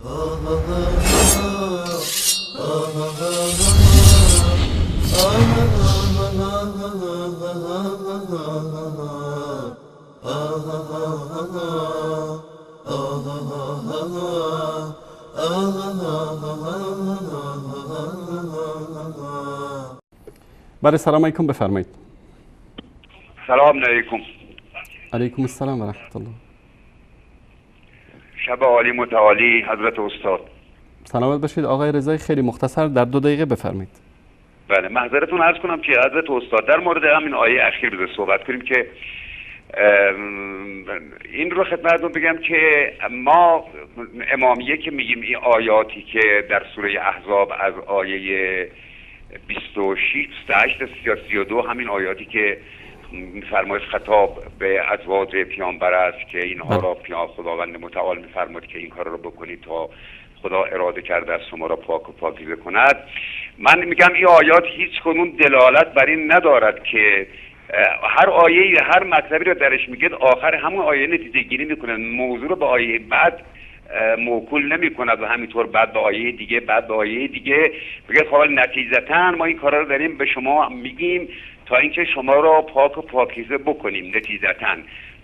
بله سلام علیکم، بفرمایید. سلام علیکم. علیکم السلام و رحمت الله. شب عالی متعالی حضرت استاد. سلامت باشید آقای رضایی. خیلی مختصر در 2 دقیقه بفرمایید. بله معذرتون عرض کنم که حضرت استاد در مورد همین آیه اخیر بذار صحبت کنیم که این رو خدمتتون بگم که ما امامیه که میگیم این آیاتی که در سوره احزاب از آیه 26 28 تا 32 همین آیاتی که میفرماید خطاب به ازواج پیامبر است که اینها را خداوند متعال میفرماید که این کار رو بکنید تا خدا اراده کرده است شما را پاک و پاکیزه کند. من میگم این آیات هیچ کنون دلالت بر این ندارد که هر آیه هر مطلبی رو درش میگه آخر همون آیه نتیجه گیری میکنه، موضوع رو به آیه بعد موکول نمی کند و همینطور بعد به آیه دیگه بعد به آیه دیگه بگه خب نتیجتا ما این کارا رو داریم به شما میگیم تا اینکه شما را پاک و پاکیزه بکنیم. نتیجتا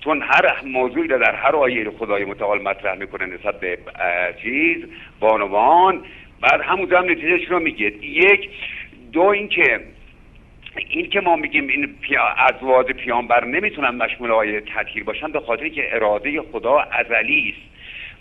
چون هر موضوعی رو در هر آیه خدای متعال مطرح میکنه نسبت به چیز بانوان، بعد همونجا هم نتیجهش رو میگه. یک دو اینکه ما میگیم این ازواج پیامبر نمیتونن مشمول آیه تطهیر باشن به خاطر که اراده خدا ازلی است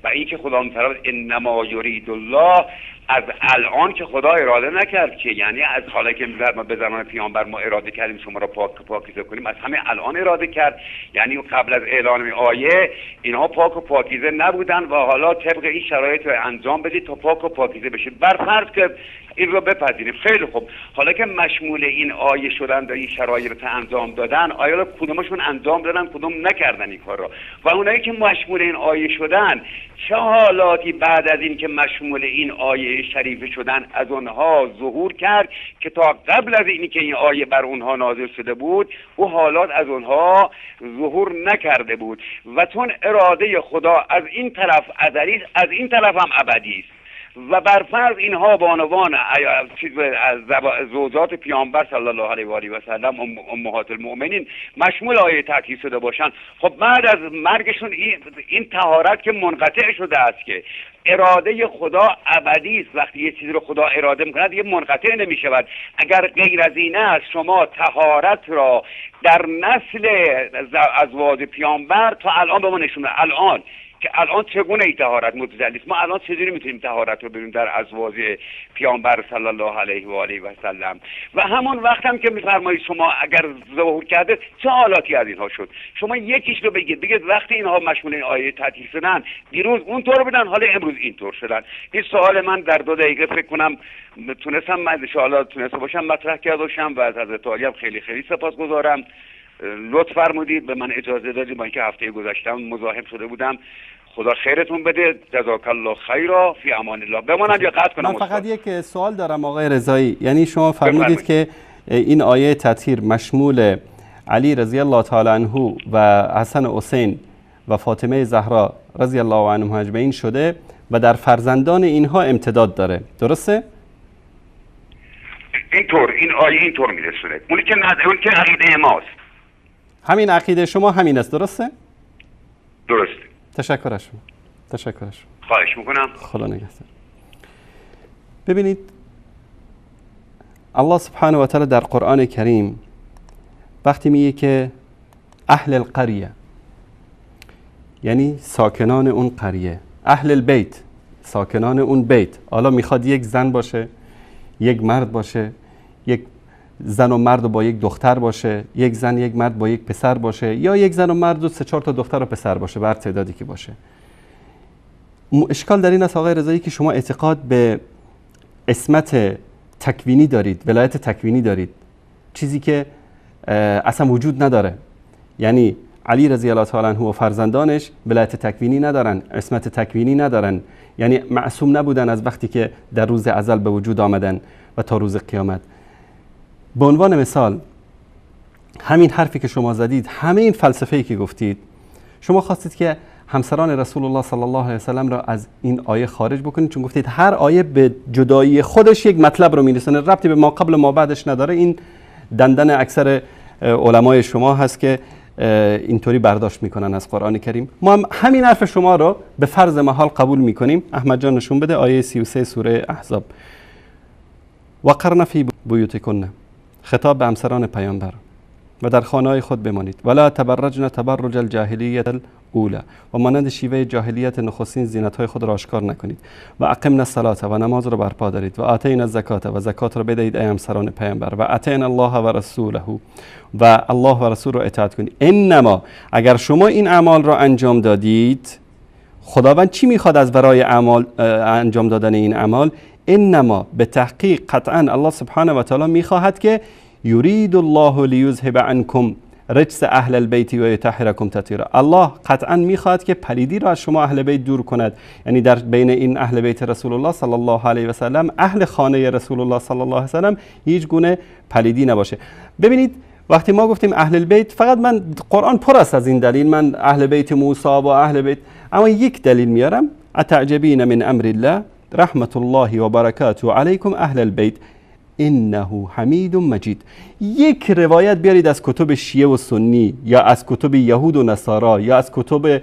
و اینکه خدا میفرماید انما یرید الله، از الان که خدا اراده نکرد که یعنی از حالا که ما به زمان پیامبر ما اراده کردیم شما را پاکیزه کنیم، از همه الان اراده کرد، یعنی قبل از اعلان آیه اینها پاک و پاکیزه نبودن و حالا طبق این شرایط رو انجام بدید تا پاک و پاکیزه بشید. برفرض که این رو بپذیریم خیلی خوب، حالا که مشمول این آیه شدن و این شرایط رو انجام دادن، آیا کدومشون انجام دادن کدوم نکردن این کار رو؟ و اونایی که مشمول این آیه شدن چه حالاتی بعد از این که مشمول این آیه شریفه شدن از اونها ظهور کرد که تا قبل از اینی که این آیه بر اونها نازل شده بود او حالات از اونها ظهور نکرده بود و چون اراده خدا از این طرف ازلی است از این طرف هم ابدی است و برفرض اینها بانوان از زوجات پیامبر صلی الله علیه و آله و سلم امهات المؤمنین مشمول آیه تطهیر شده باشن، خب بعد از مرگشون این طهارت که منقطع شده است که اراده خدا ابدی است. وقتی یه چیزی رو خدا اراده میکنه دیگه منقطع نمیشود. اگر غیر از این است شما طهارت را در نسل ازواج پیامبر تا الان به ما نشونه الان چگونه این طهارت متجلی است؟ ما الان چجوری میتونیم طهارت رو ببینیم در ازواج پیامبر صلی الله علیه و آله و سلم؟ و همون وقت هم که میفرمایید شما اگر ظهور کرده چه حالاتی از اینها شد، شما یکیش رو بگید وقتی اینها مشمول این آیه تطهیر شدن دیروز اونطور بودن حالا امروز اینطور شدن. این سوال من در 2 دقیقه فکر کنم تونستم من ان شاء الله تونسته باشم مطرح کرده باشم و از حضرت عالی هم خیلی خیلی سپاسگزارم. لطف فرمودید به من اجازه دادید با اینکه هفته گذشتم مزاحم شده بودم. خدا خیرتون بده. جزاک الله خیرا. فی امان الله. بمانم یا قطع کنم؟ من فقط یک سوال دارم آقای رضایی، یعنی شما فرمودید که این آیه تطهیر مشمول علی رضی الله تعالی عنه و حسن حسین و فاطمه زهرا رضی الله عنهم اجمعین شده و در فرزندان اینها امتداد داره، درسته؟ اینطور این آیه اینطور میرسونه. اونی که عقیده ماست. همین عقیده شما همین است، درسته؟ درسته. تشکر از شما. خواهش میکنم. خدا نگهدار. ببینید الله سبحانه و تعالی در قرآن کریم وقتی میگه که اهل القریه یعنی ساکنان اون قریه، اهل البیت ساکنان اون بیت، حالا میخواد یک زن باشه، یک مرد باشه، یک زن و مرد با یک دختر باشه، یک زن یک مرد با یک پسر باشه، یا یک زن و مرد و 3-4 تا دختر و پسر باشه، بر تعدادی که باشه. اشکال در این است آقای رضایی که شما اعتقاد به عصمت تکوینی دارید، ولایت تکوینی دارید، چیزی که اصلا وجود نداره. یعنی علی رضی الله تعالی عنه و فرزندانش ولایت تکوینی ندارن، عصمت تکوینی ندارن، یعنی معصوم نبودن از وقتی که در روز ازل به وجود آمدن و تا روز قیامت. به عنوان مثال همین حرفی که شما زدید، همه این فلسفه‌ای که گفتید، شما خواستید که همسران رسول الله صلی الله علیه و سلم را از این آیه خارج بکنید، چون گفتید هر آیه به جدایی خودش یک مطلب رو میرسونه، ربطی به ما قبل ما بعدش نداره. این دندن اکثر علمای شما هست که اینطوری برداشت میکنن از قرآن کریم. ما هم همین حرف شما رو به فرض محال قبول میکنیم. احمد جان نشون بده آیه 33 سوره احزاب. وقرن فی بیوتکن، خطاب به همسران پیامبر، و در خانه‌های خود بمانید. ولا تبرجن تبرج الجاهلیت الاولى، و مانند شیوه جاهلیت نخستین زینت‌های خود را آشکار نکنید. و اقمنا الصلاة، و نماز را برپا دارید. و آتینا الزکات، و زکات را بدهید ای همسران پیامبر. و اطیعنا الله و رسوله، و الله و رسول را اطاعت کنید. انما، اگر شما این اعمال را انجام دادید، خداوند چی میخواد از برای اعمال انجام دادن این اعمال؟ انما، به تحقیق قطعا الله سبحانه و تعالی میخواهد که یرید الله لیذهب عنکم رجس اهل البیت و یطهرکم تطهیرا. الله قطعا میخواهد که پلیدی را از شما اهل بیت دور کند. یعنی در بین این اهل بیت رسول الله صلی الله علیه و سلم، اهل خانه رسول الله صلی الله علیه و سلم، هیچ گونه پلیدی نباشه. ببینید وقتی ما گفتیم اهل البیت، فقط من قرآن پر است از این دلیل، من اهل بیت موسی و اهل بیت، اما یک دلیل میارم: اتعجبین من امر الله رحمت الله و برکاته علیکم اهل البیت انه حمید مجید. یک روایت بیارید از کتب شیعه و سنی، یا از کتب یهود و نصارا، یا از کتب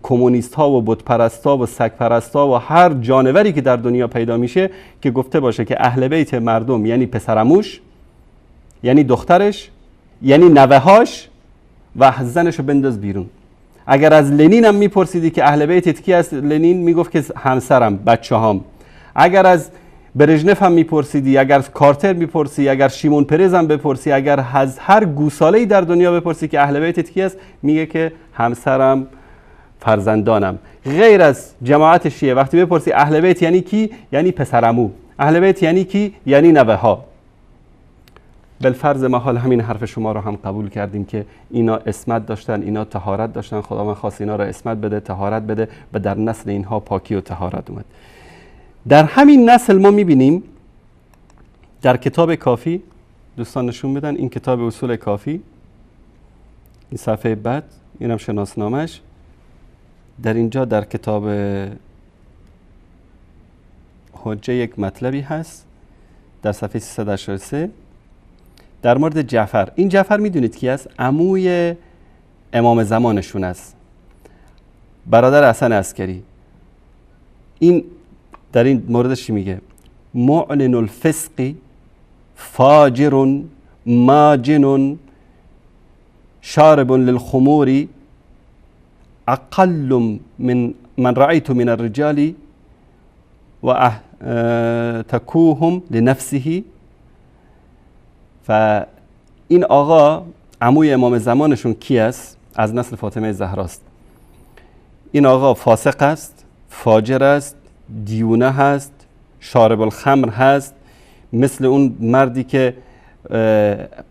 کمونیست ها و بت پرست ها و سگ پرست ها و هر جانوری که در دنیا پیدا میشه که گفته باشه که اهل بیت مردم یعنی پسرعموش، یعنی دخترش، یعنی نوه‌هاش، و زنشو بنداز بیرون. اگر از لنین هم میپرسیدی که اهل بیتت کی است، لنین میگفت که همسرم، بچه‌هام. اگر از برژنف هم میپرسیدی، اگر از کارتر میپرسی، اگر شیمون پرز هم بپرسی، اگر از هر گوساله‌ای در دنیا بپرسی که اهل بیتت کی است، میگه که همسرم، فرزندانم. غیر از جماعت شیعه وقتی بپرسی اهل بیت یعنی کی، یعنی پسرعمو. اهل بیت یعنی کی، یعنی نوه‌ها. بالفرض محال همین حرف شما رو هم قبول کردیم که اینا عصمت داشتن، اینا طهارت داشتن، خداوند خواست اینا رو عصمت بده، طهارت بده، و در نسل اینها پاکی و طهارت اومد. در همین نسل ما میبینیم در کتاب کافی، دوستان نشون بدن این کتاب اصول کافی، این صفحه بعد، اینم شناسنامش. در اینجا در کتاب حجه یک مطلبی هست در صفحه 383 در مورد جعفر. این جعفر میدونید کی است؟ عموی امام زمانشون است، برادر حسن عسکری. این در این موردش چی میگه؟ معلن الفسق فاجر ماجن شارب للخمور اقل من رأيت من الرجال و تکوهم لنفسه. و این آقا عموی امام زمانشون کی است؟ از نسل فاطمه زهراست. این آقا فاسق است، فاجر است، دیونه هست، شارب الخمر هست، مثل اون مردی که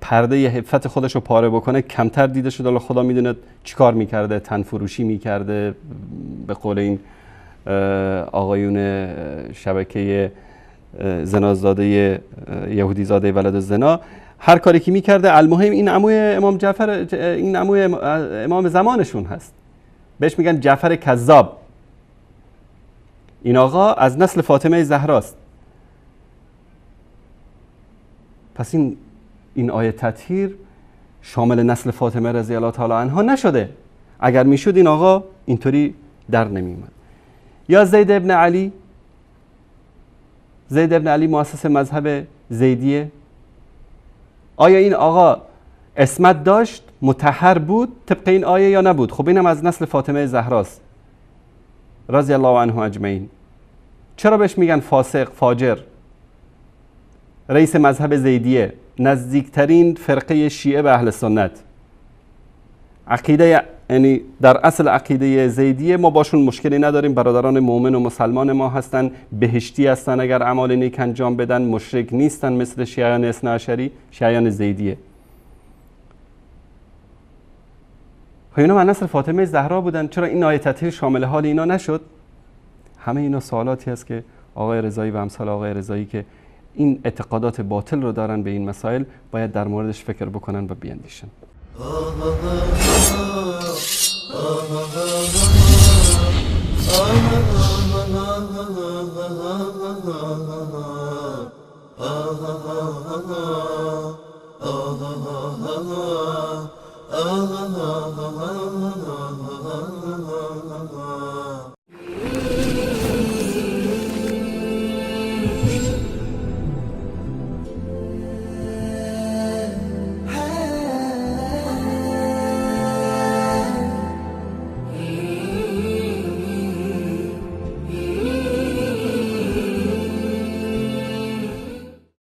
پرده حفت خودش رو پاره بکنه کمتر دیده شده. الله خدا میدونه چیکار میکرده، تن فروشی میکرده، به قول این آقایون شبکه زنازاده یهودی زاده ولد زنا، هر کاری که میکرده. المهم این عموی امام جعفر، این عموی امام زمانشون هست، بهش میگن جعفر کذاب. این آقا از نسل فاطمه زهراست. پس این آیه تطهیر شامل نسل فاطمه رضی الله تعالی عنها نشده. اگر میشد این آقا اینطوری در نمیومد. یا زید ابن علی، زید ابن علی مؤسس مذهب زیدیه. آیا این آقا عصمت داشت، مطهر بود طبق این آیه یا نبود؟ خب اینم از نسل فاطمه زهراست رضی الله عنه اجمعین. چرا بهش میگن فاسق، فاجر؟ رئیس مذهب زیدیه، نزدیکترین فرقه شیعه به اهل سنت. عقیده، یعنی در اصل عقیده زیدیه ما باشون مشکلی نداریم، برادران مؤمن و مسلمان ما هستن، بهشتی هستن اگر اعمال نیک انجام بدن، مشرک نیستن مثل شیعیان اثنا عشری، شیعیان زیدیه. خب اینا من نسل فاطمه زهرا بودن، چرا این آیه تطهیر شامل حال اینا نشد؟ همه اینا سوالاتی هست که آقای رضایی و امثال آقای رضایی که این اعتقادات باطل رو دارن به این مسائل باید در موردش فکر بکنن و بیاندیشن. آه